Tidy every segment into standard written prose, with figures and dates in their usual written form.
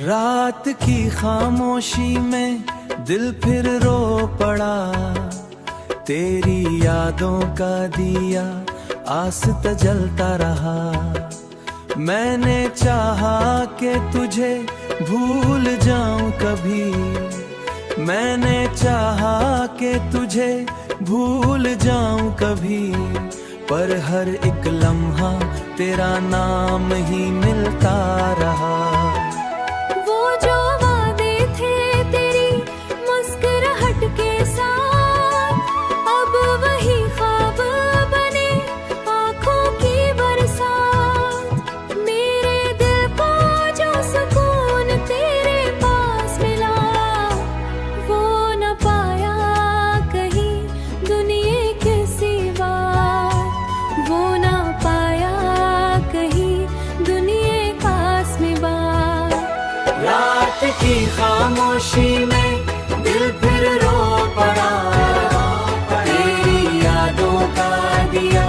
रात की खामोशी में दिल फिर रो पड़ा, तेरी यादों का दिया आस्ता जलता रहा। मैंने चाहा कि तुझे भूल जाऊं कभी, मैंने चाहा कि तुझे भूल जाऊं कभी, पर हर एक लम्हा तेरा नाम ही मिलता रहा। वो जो वादे थे तेरी मुस्कुराहट के साथ, अब वही ख्वाब बने आँखों की बरसात। मेरे दिल को जो सुकून तेरे पास मिला, वो न पाया कहीं दुनिया के सिवा, वो न पाया कहीं दुनिया पास में बात। रात की खामोशी में दिल फिर रो पड़ा, तेरी यादों का दिया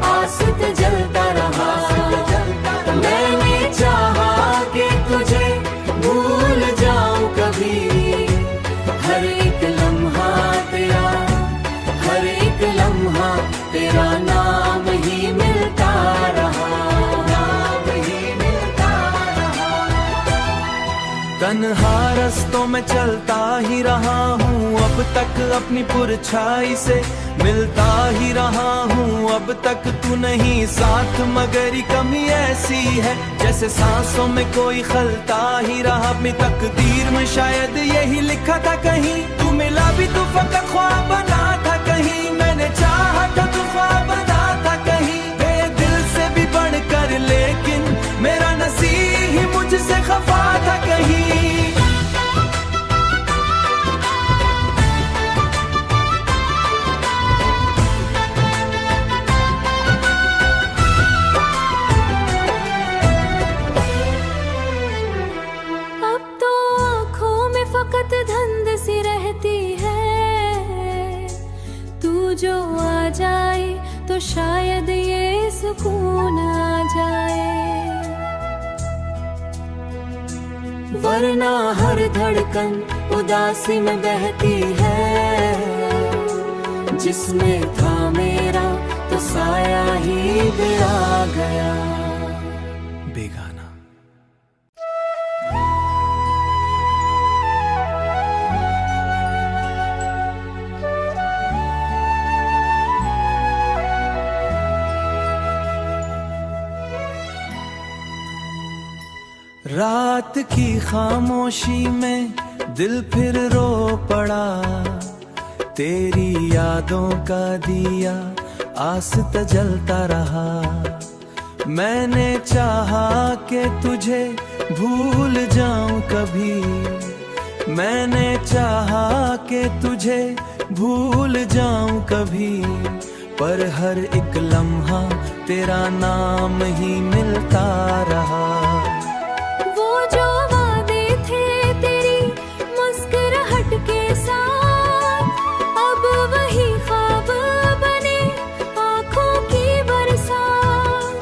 आस्ता जलता रहा। मैंने चाहा कि तुझे भूल जाऊं कभी, हर एक लम्हा तेरा, हर एक लम्हा तेरा नाम ही मिलता रहा, नाम ही मिलता रहा। तन्हा रस्तों में चलता ही रहा हूँ अब तक, अपनी पुरछाई से मिलता ही रहा हूँ अब तक। तू नहीं साथ मगर ये कमी ऐसी है जैसे सांसों में कोई खलता ही रहा। अपनी तकदीर में शायद यही लिखा था कहीं, तू मिला भी तो फकत ख्वाब बना था कहीं। मैंने चाहा था तू ख्वाब बना था कहीं, दिल से भी बढ़कर, लेकिन मेरा नसीब ही मुझसे खफा था कहीं। अब तो आँखों में फकत धुंध सी रहती है, तू जो आ जाए तो शायद ये सुकून आ जाए। वरना हर धड़कन उदासी में बहती है, जिसमें था मेरा तो साया ही दे आ गया। बेगाना। रात की खामोशी में दिल फिर रो पड़ा, तेरी यादों का दिया आस्ता जलता रहा। मैंने चाहा कि तुझे भूल जाऊं कभी, मैंने चाहा कि तुझे भूल जाऊं कभी, पर हर एक लम्हा तेरा नाम ही मिलता रहा। वो जो वादे थे तेरी मुस्कुराहट के साथ, अब वही ख्वाब बने आँखों की बरसात।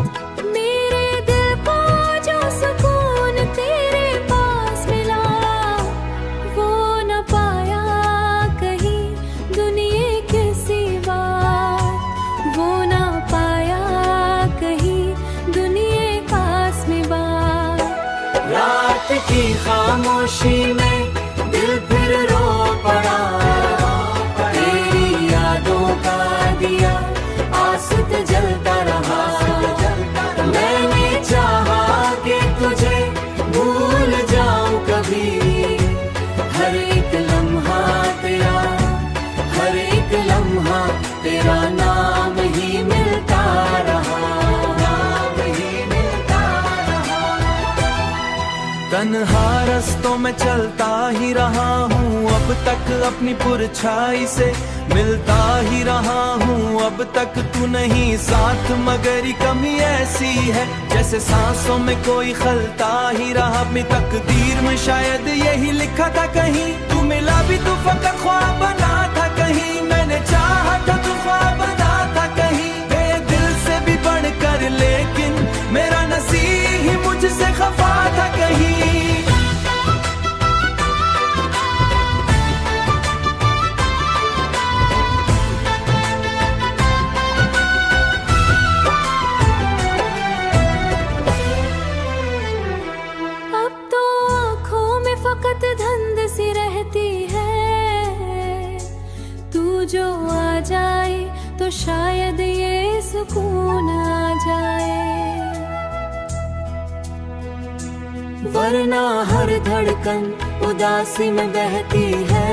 मेरे दिल को जो सुकून तेरे पास मिला, वो न पाया कहीं दुनिया के सिवा, वो न पाया कहीं दुनिया पास में बात। रात की खामोशी में दिल फिर रो पड़ा, तेरी यादों का दिया आस्ता जलता रहा। मैंने चाहा कि तुझे भूल जाऊं कभी, हर एक लम्हा तेरा, हर एक लम्हा तेरा नाम ही मिलता रहा, नाम ही मिलता रहा। तन्हा रस्तों में चलता ही रहा हूँ अब तक, अपनी पुरछाई से मिलता ही रहा हूँ अब तक। तू नहीं साथ मगर ये कमी ऐसी है जैसे सांसों में कोई खलता ही रहा। अपनी तकदीर में शायद यही लिखा था कहीं, तू मिला भी तो फकत ख्वाब बना था कहीं। मैंने चाहा था तू ख्वाब बना था कहीं, दिल से भी बढ़कर, लेकिन मेरा नसीब ही मुझसे खफा था कहीं। शायद ये सुकून आ जाए। वरना हर धड़कन उदासी में बहती है,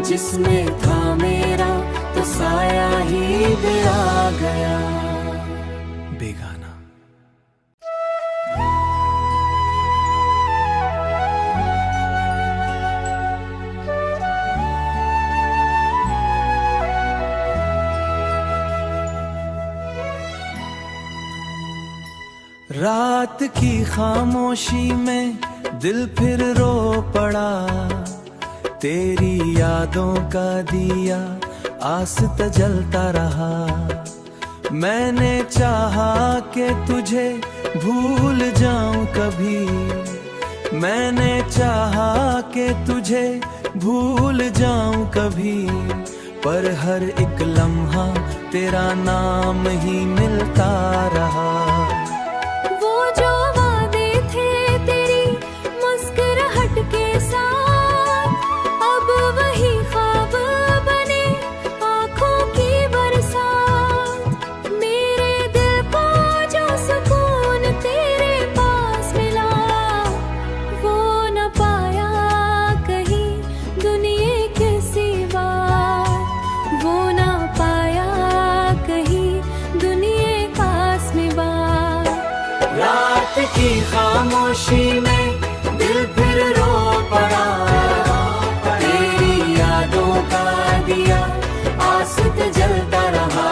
जिसमें था मेरा तो साया ही दे आ गया। बेगाना। रात की खामोशी में दिल फिर रो पड़ा, तेरी यादों का दिया आस्ता जलता रहा। मैंने चाहा कि तुझे भूल जाऊं कभी, मैंने चाहा कि तुझे भूल जाऊं कभी, पर हर एक लम्हा तेरा नाम ही मिलता रहा। की खामोशी में दिल फिर रो पड़ा, तेरी यादों का दिया आस्ता जलता रहा।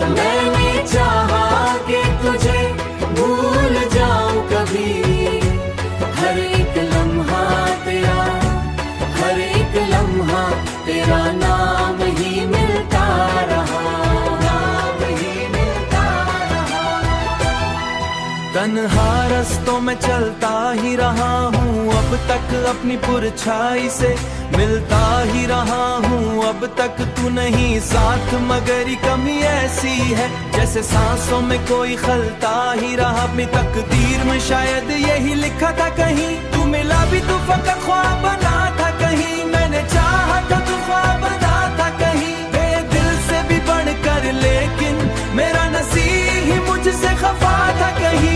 मैंने चाहा कि तुझे भूल जाऊं कभी, हर एक लम्हा तेरा, हर एक लम्हा तेरा नाम ही मिलता रहा। तन्हा रस्तों में चलता ही रहा हूँ अब तक, अपनी पुरछाई से मिलता ही रहा हूँ अब तक। तू नहीं साथ मगर कमी ऐसी है, जैसे सांसों में कोई खलता ही रहा। अपनी तकदीर में शायद यही लिखा था कहीं, तू मिला भी तू फकत ख्वाब बना था कहीं। मैंने चाहा था तू ख्वाब बना था कहीं, दिल से भी बढ़कर, लेकिन मेरा नसीब ही मुझसे खफा था कहीं।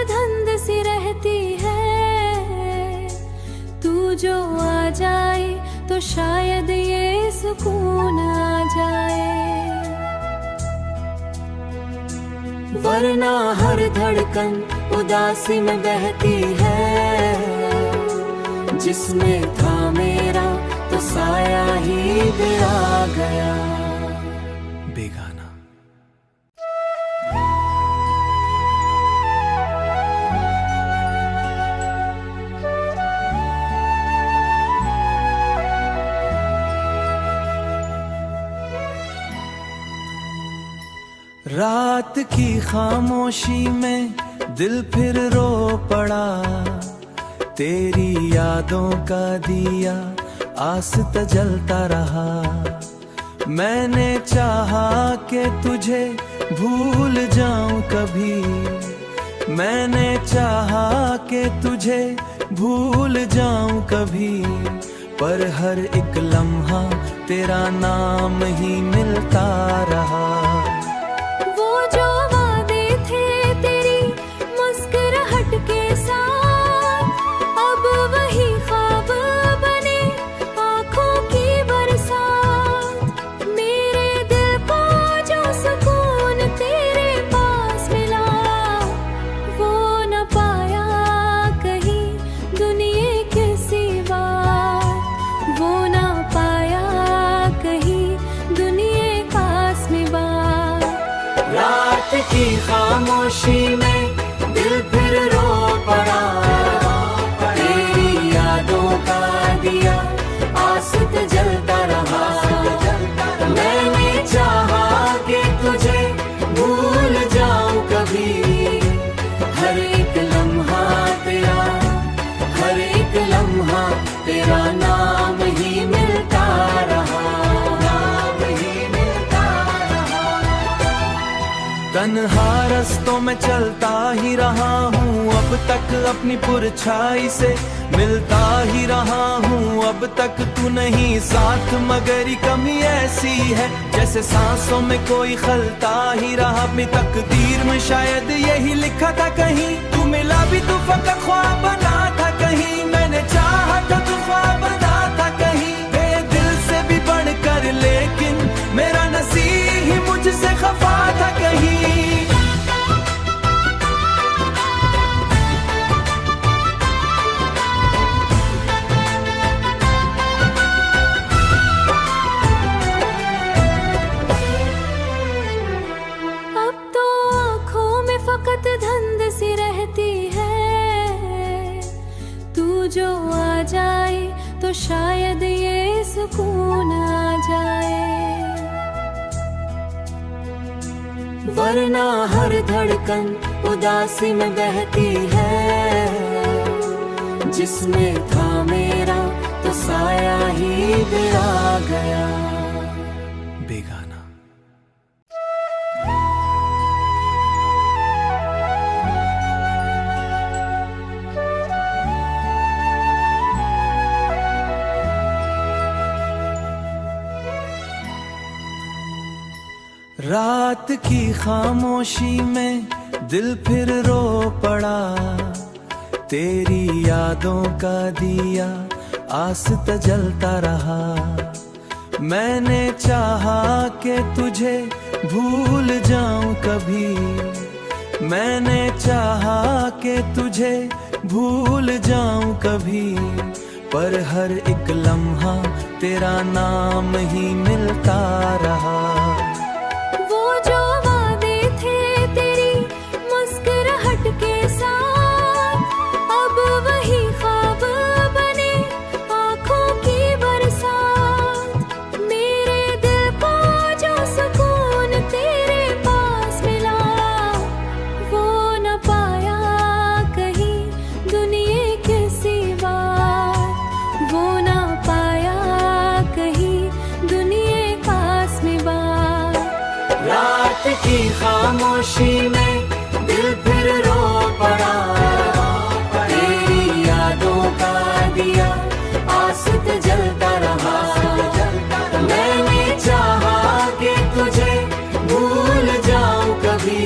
धंध सी रहती है, तू जो आ जाए तो शायद ये सुकून आ जाए। वरना हर धड़कन उदासी में बहती है, जिसमें था मेरा तो साया ही दे आ गया। बेगाना। रात की खामोशी में दिल फिर रो पड़ा, तेरी यादों का दिया आस्ता जलता रहा। मैंने चाहा कि तुझे भूल जाऊं कभी, मैंने चाहा कि तुझे भूल जाऊं कभी, पर हर एक लम्हा तेरा नाम ही मिलता रहा। की खामोशी में दिल फिर रो पड़ा, तेरी यादों का दिया आस्ता जलता रहा। मैंने चाहा कि तुझे भूल जाऊं कभी, हर एक लम्हा तेरा, हर एक लम्हा तेरा नाम ही मिलता रहा। तन्हा रस्तों में चलता ही रहा हूँ अब तक अपनी पुरछाई से, मिलता ही रहा हूँ अब तक तू नहीं साथ, मगर ये कमी ऐसी है जैसे सांसों में कोई खलता ही रहा। अपनी तकदीर में शायद यही लिखा था कहीं, तू मिला भी तो फकत ख्वाब बना था कहीं, मैंने चाहा था तू ख्वाब बना था कहीं, दिल से भी बढ़कर, लेकिन मेरा नसीब ही मुझसे खफा था कहीं। अब तो आँखों में फकत धुंध सी रहती है, तू जो आ जाए तो शायद ये सुकून आ जाए, वरना हर धड़कन उदासी में बहती है, जिसमें था मेरा तो साया ही दे आ गया। बेगाना। रात की खामोशी में दिल फिर रो पड़ा, तेरी यादों का दिया आस्ता जलता रहा, मैंने चाहा कि तुझे भूल जाऊं कभी, मैंने चाहा कि तुझे भूल जाऊं कभी, पर हर एक लम्हा तेरा नाम ही मिलता रहा। की खामोशी में दिल फिर रो पड़ा, तेरी यादों का दिया आस्ता जलता रहा, मैंने चाहा कि तुझे भूल जाऊं कभी,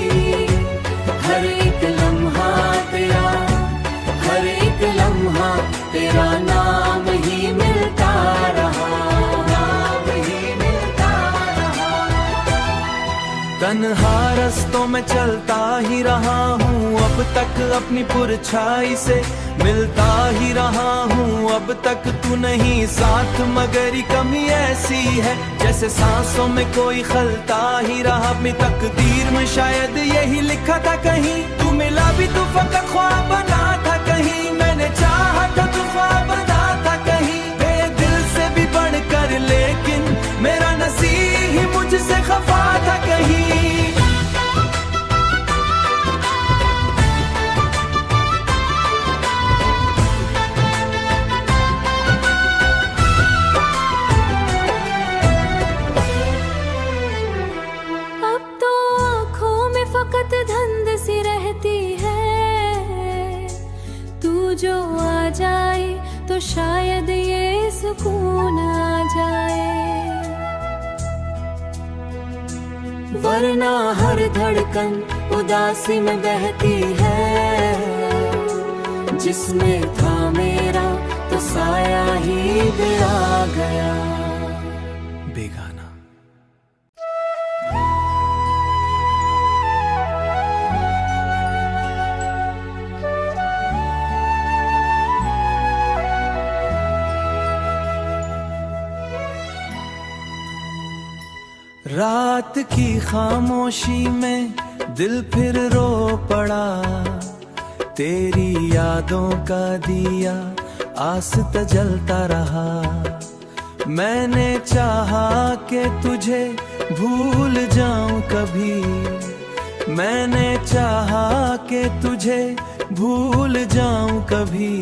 हर एक लम्हा तेरा, हर एक लम्हा तेरा नाम ही मिलता रहा, नाम ही मिलता रहा। तन्हा रस्तों में चलता ही रहा हूँ अब तक अपनी पुरछाई से, मिलता ही रहा हूँ अब तक तू नहीं साथ, मगर ये कमी ऐसी है जैसे सांसों में कोई खलता ही रहा। अपनी तकदीर में शायद यही लिखा था कहीं, तू मिला भी तो फकत ख्वाब बना था कहीं, मैंने चाहा था तू ख्वाब बना था कहीं, दिल से भी बढ़कर, लेकिन मेरा नसीब ही मुझसे खफा था कहीं। जो आ जाए तो शायद ये सुकून आ जाए, वरना हर धड़कन उदासी में बहती है, जिसमें था मेरा तो साया ही दे आ गया। बेगाना। रात की खामोशी में दिल फिर रो पड़ा, तेरी यादों का दिया आस्ता जलता रहा, मैंने चाहा कि तुझे भूल जाऊं कभी, मैंने चाहा कि तुझे भूल जाऊं कभी,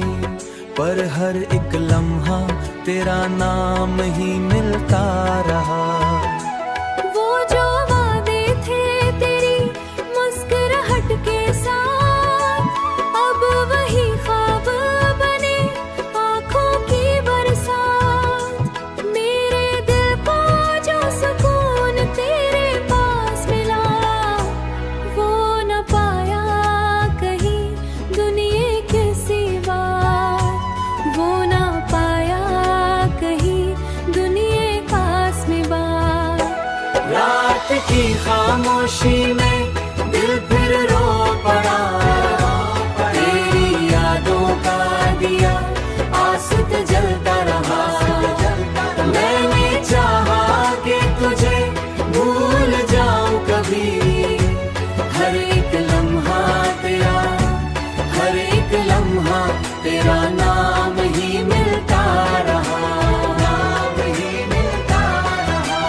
पर हर एक लम्हा तेरा नाम ही मिलता रहा। खामोशी में दिल फिर रो पड़ा, तेरी यादों का दिया आसित जलता रहा। मैंने चाहा कि तुझे भूल जाऊं कभी, हर एक लम्हा तेरा, हर एक लम्हा तेरा नाम ही मिलता रहा, नाम ही मिलता रहा।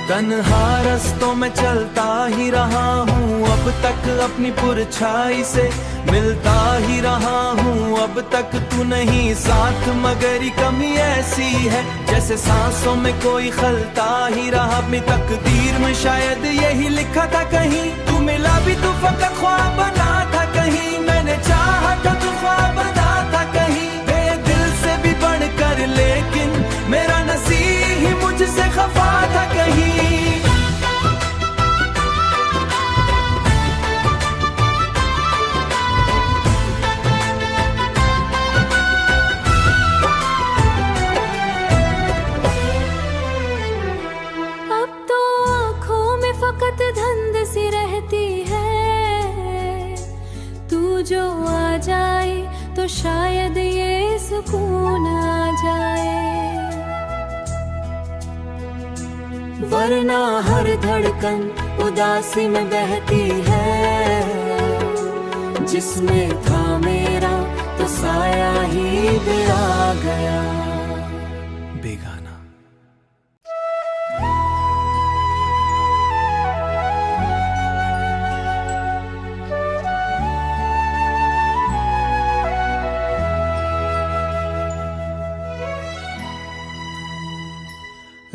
तन्हा रस्तों में चलता ही रहा हूँ अब तक अपनी परछाई से, मिलता ही रहा हूँ अब तक तू नहीं साथ, मगर कमी ऐसी है जैसे सांसों में कोई खलता ही रहा। अपनी तकदीर में शायद यही लिखा था कहीं, तू मिला भी तो फकत ख्वाब बना था कहीं। मैंने चाहा था तू ख्वाब बना था कहीं, दिल से भी बढ़कर, लेकिन मेरा नसीब ही मुझसे खफा था कहीं। धंध सी रहती है, तू जो आ जाए तो शायद ये सुकून आ जाए। वरना हर धड़कन उदासी में बहती है, जिसमें था मेरा तो साया ही दे आ गया। बेगाना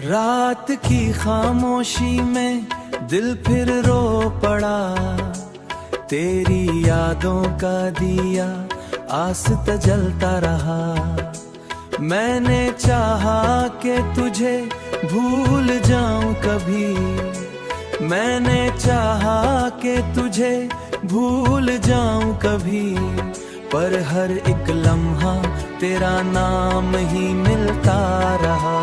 रात की खामोशी में दिल फिर रो पड़ा, तेरी यादों का दिया आसित जलता रहा। मैंने चाहा कि तुझे भूल जाऊं कभी, मैंने चाहा कि तुझे भूल जाऊं कभी, पर हर एक लम्हा तेरा नाम ही मिलता रहा।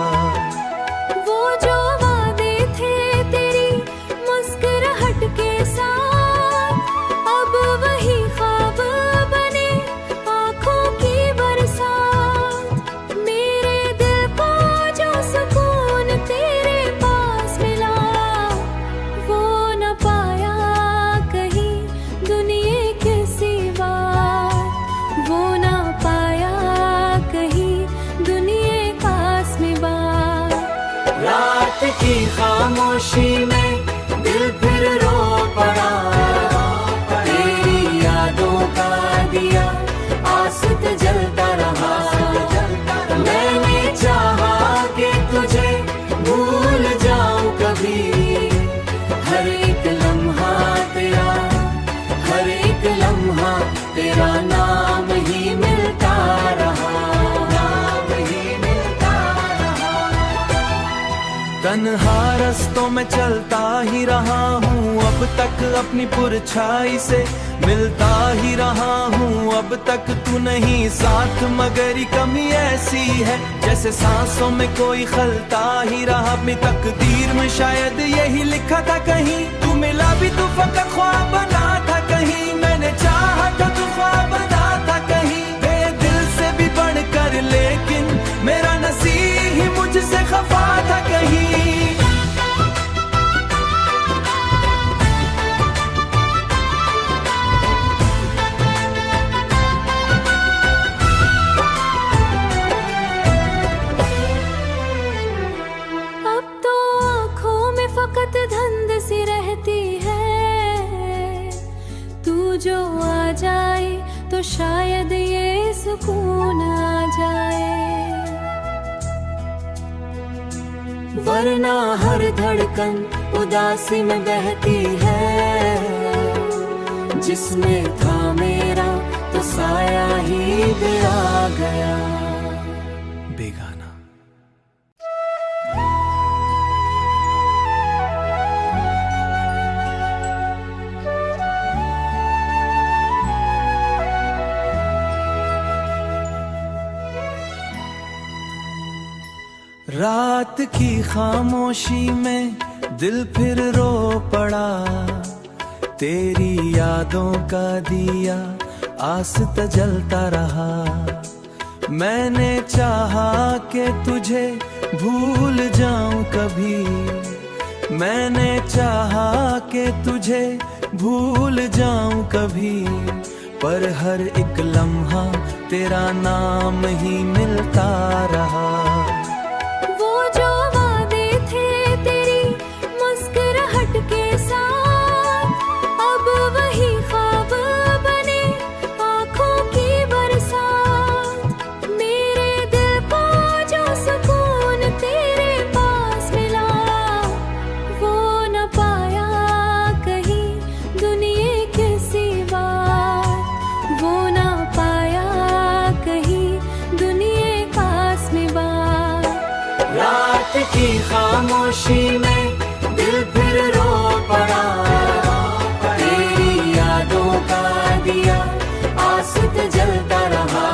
की खामोशी में दिल फिर रो पड़ा, तेरी यादों का दिया आसित जलता रहा। मैंने चाहा कि तुझे भूल जाऊं कभी, हर एक लम्हा तेरा, हर एक लम्हा तेरा नाम ही मिलता रहा, नाम ही मिलता रहा। तन्हा रस्तों में चलता ही रहा हूँ अब तक अपनी परछाई से, मिलता ही रहा हूँ अब तक तू नहीं साथ, मगर कमी ऐसी है जैसे सांसों में कोई खलता ही रहा। अपनी तकदीर में शायद यही लिखा था कहीं, तू मिला भी तो फकत ख्वाब बना था कहीं। मैंने चाहा था तू ख्वाब बना था कहीं, दिल से भी बढ़कर, लेकिन मेरा नसीब ही मुझसे खफा था कहीं। धंध सी रहती है, तू जो आ जाए तो शायद ये सुकून आ जाए। वरना हर धड़कन उदासी में बहती है, जिसमें था मेरा तो साया ही दे आ गया। बेगाना रात की खामोशी में दिल फिर रो पड़ा, तेरी यादों का दिया आस्ता जलता रहा। मैंने चाहा कि तुझे भूल जाऊं कभी, मैंने चाहा कि तुझे भूल जाऊं कभी, पर हर एक लम्हा तेरा नाम ही मिलता रहा। वो जो वादे थे तेरी मुस्कुराहट के साथ, अब वही ख्वाब बने आँखों की बरसात। मेरे दिल को जो सुकून तेरे पास मिला, वो न पाया कहीं दुनिया के सिवा, वो न पाया कहीं दुनिया पास में बात। रात की खामोशी में दिल फिर रो पड़ा, तेरी यादों का दिया आस्ता जलता रहा।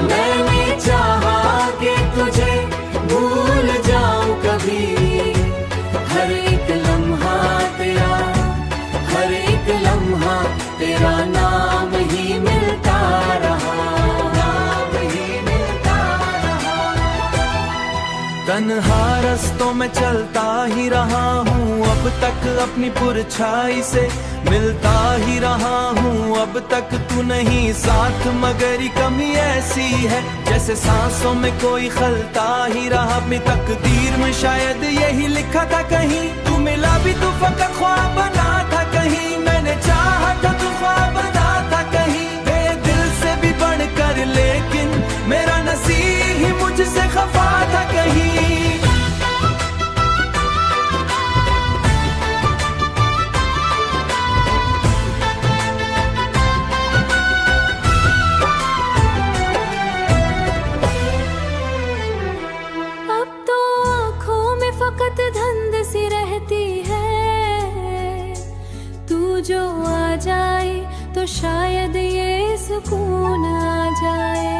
मैंने चाहा कि तुझे भूल जाऊं कभी, हर एक लम्हा तेरा, हर एक लम्हा तेरा नाम ही मिलता रहा, नाम ही मिलता रहा। तन्हा रस्तों में चलता ही रहा हूँ अब तक अपनी पुरछाई से, मिलता ही रहा हूँ अब तक तू नहीं साथ, मगर ये कमी ऐसी है जैसे सांसों में कोई खलता ही रहा। अपनी तकदीर में शायद यही लिखा था कहीं, तू मिला भी तो फकत ख्वाब बना था कहीं। मैंने चाहा था तू ख्वाब बना था कहीं, दिल से भी बढ़कर, लेकिन मेरा नसीब ही मुझसे खफा था कहीं। अब तो आँखों में फकत धुंध सी रहती है, तू जो आ जाए तो शायद ये सुकून आ जाए।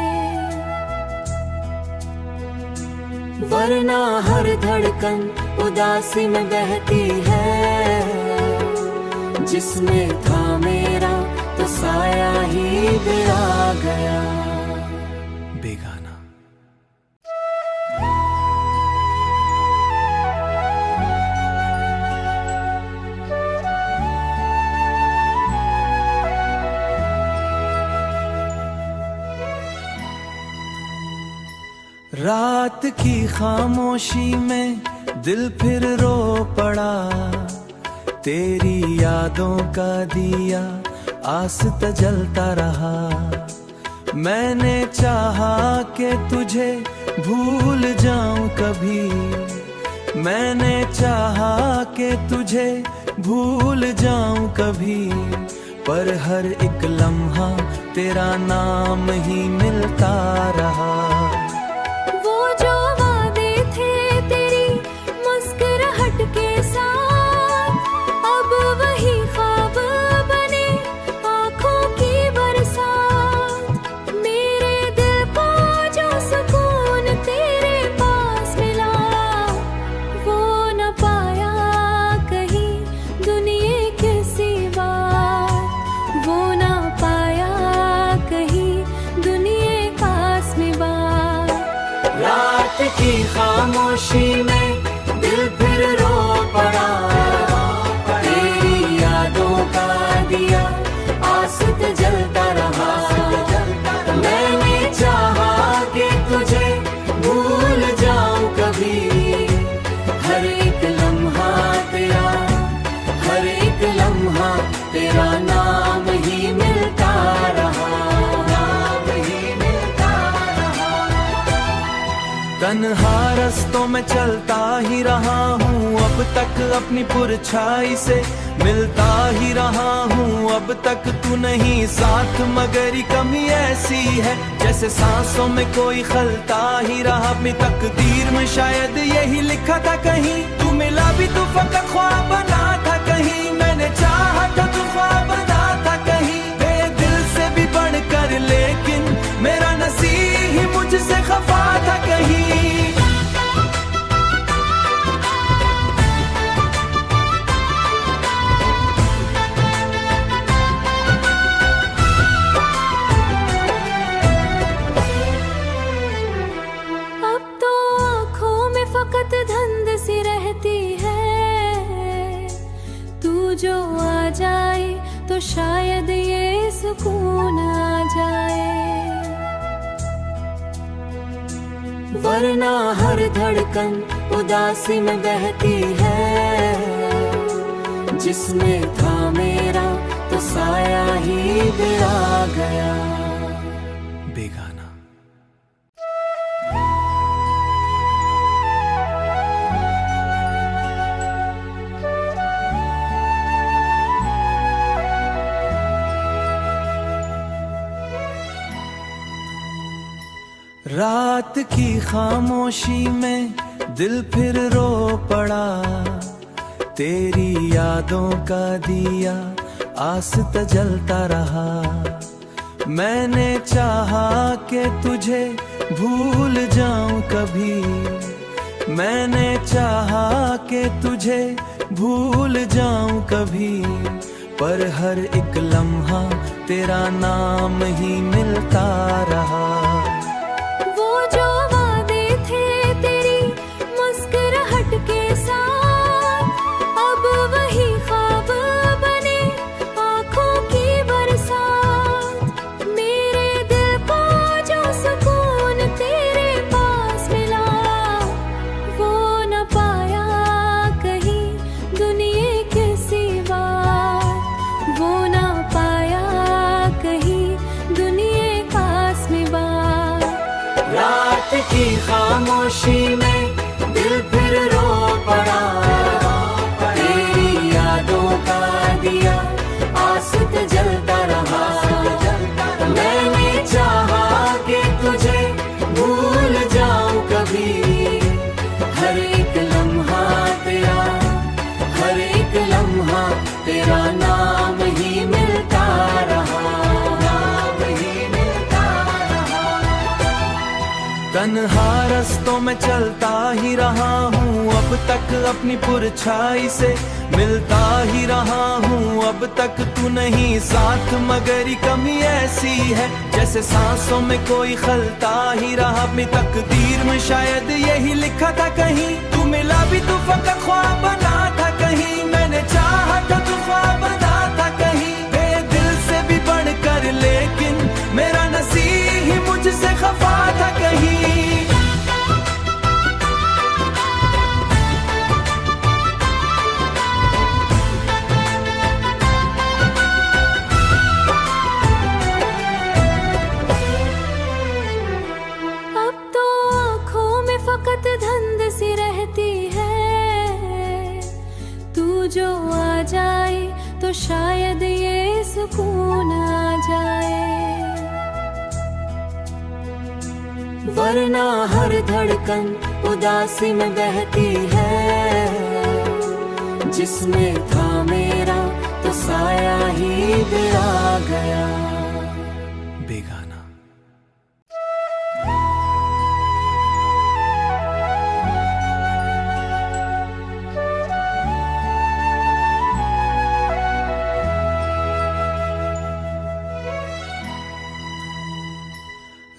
वरना हर धड़कन उदासी में बहती है, जिसमें था मेरा तो साया ही दे आ गया। बेगाना। रात की खामोशी में दिल फिर रो पड़ा, तेरी यादों का दिया आस्ता जलता रहा। मैंने चाहा कि तुझे भूल जाऊं कभी, मैंने चाहा कि तुझे भूल जाऊं कभी, पर हर एक लम्हा तेरा नाम ही मिलता रहा। वो जो वादे थे तेरी मुस्कुराहट के साथ, अब वही ख्वाब बने आँखों की बरसात। मेरे दिल को जो सुकून तेरे पास मिला, वो न पाया कहीं दुनिया के सिवा, वो न पाया कहीं दुनिया पास में बात। रात की खामोशी में दिल फिर रो पड़ा, तेरी यादों का दिया आस्ता जलता रहा। मैंने चाहा कि तुझे भूल जाऊं कभी, हर एक लम्हा तेरा, हर एक लम्हा तेरा नाम ही मिलता रहा, नाम ही मिलता रहा। तन्हा रस्तों में चलता ही रहा हूँ अब तक अपनी पुरछाई से, मिलता ही रहा हूँ अब तक तू नहीं साथ, मगर ये कमी ऐसी है जैसे सांसों में कोई खलता ही रहा। अपनी तकदीर में शायद यही लिखा था कहीं, तू मिला भी तो फकत ख्वाब बना था कहीं। मैंने चाहा था तू ख्वाब बना था कहीं, दिल से भी बढ़कर, लेकिन मेरा नसीब ही मुझसे खफा था कहीं। वरना हर धड़कन उदासी में बहती है। जिसमें था मेरा तो साया ही दे आ गया। बेगाना। रात की खामोशी में दिल फिर रो पड़ा। तेरी यादों का दिया आस्ता जलता रहा। मैंने चाहा कि तुझे भूल जाऊं कभी। मैंने चाहा कि तुझे भूल जाऊं कभी। पर हर एक लम्हा तेरा नाम ही मिलता रहा। की खामोशी में दिल फिर रो पड़ा। तेरी यादों का दिया आस्ता जलता रहा। मैंने चाहा कि तुझे भूल जाऊं कभी। हर एक लम्हा तेरा, हर एक लम्हा तेरा नाम ही मिलता रहा। तन्हा रस्तों में चलता ही रहा हूँ अब तक अपनी पुरछाई से। मिलता ही रहा हूँ अब तक तू नहीं साथ, मगर कमी ऐसी है जैसे सांसों में कोई खलता ही रहा। अपनी तकदीर में शायद यही लिखा था कहीं। तू मिला भी तो फकत ख्वाब बना था कहीं। मैंने चाहा था तू ख्वाब बना था कहीं। दिल से भी बढ़कर लेकिन मेरा नसीब ही मुझसे खफा था कहीं। धुंध सी रहती है। तू जो आ जाए तो शायद ये सुकून आ जाए। वरना हर धड़कन उदासी में बहती है। जिसमें था मेरा तो साया ही दे आ गया। बेगाना।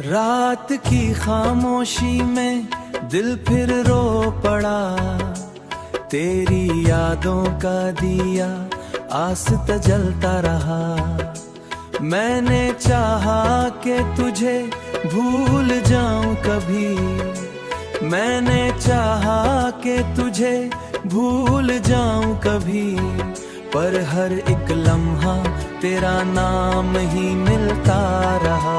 रात की खामोशी में दिल फिर रो पड़ा। तेरी यादों का दिया आस्ता जलता रहा। मैंने चाहा कि तुझे भूल जाऊं कभी। मैंने चाहा कि तुझे भूल जाऊं कभी। पर हर एक लम्हा तेरा नाम ही मिलता रहा।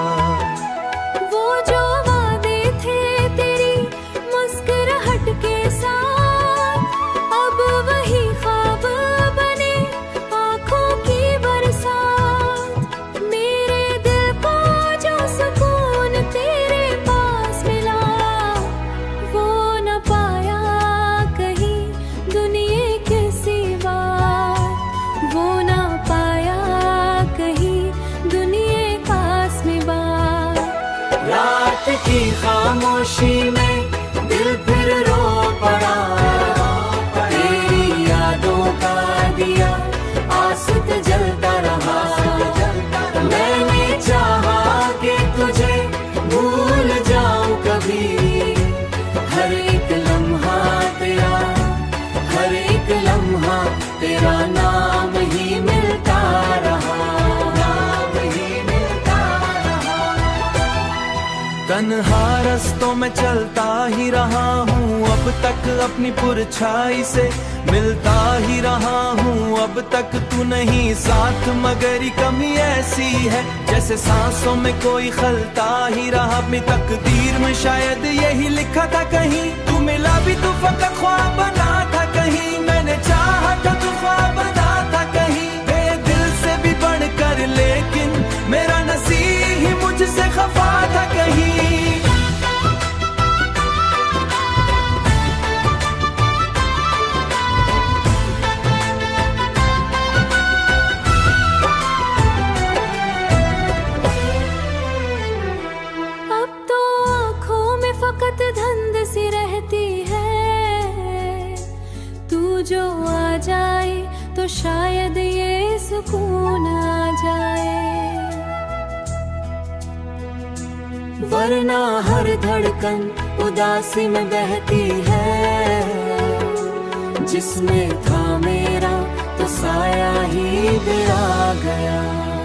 की खामोशी में दिल फिर रो पड़ा। तेरी यादों का दिया आस्ता जलता रहा। मैंने चाहा कि तुझे भूल जाऊं कभी। हर एक लम्हा तेरा, हर एक लम्हा तेरा नाम ही मिलता रहा। तन्हा रस्तों में चलता ही रहा हूँ अब तक अपनी पुरछाई से मिलता ही रहा हूँ अब तक तू नहीं साथ मगर ये कमी ऐसी है जैसे सांसों में कोई खलता ही रहा अपनी तकदीर में शायद यही लिखा था कहीं तू मिला भी तो फकत ख्वाब बना था कहीं मैंने चाहा था तू ख्वाब बना था कहीं दिल से भी बढ़कर लेकिन मेरा नसीब ही मुझसे खफा था कहीं धंध सी रहती है तू जो आ जाए तो शायद ये सुकून आ जाए वरना हर धड़कन उदासी में बहती है जिसमें था मेरा तो साया ही दे आ गया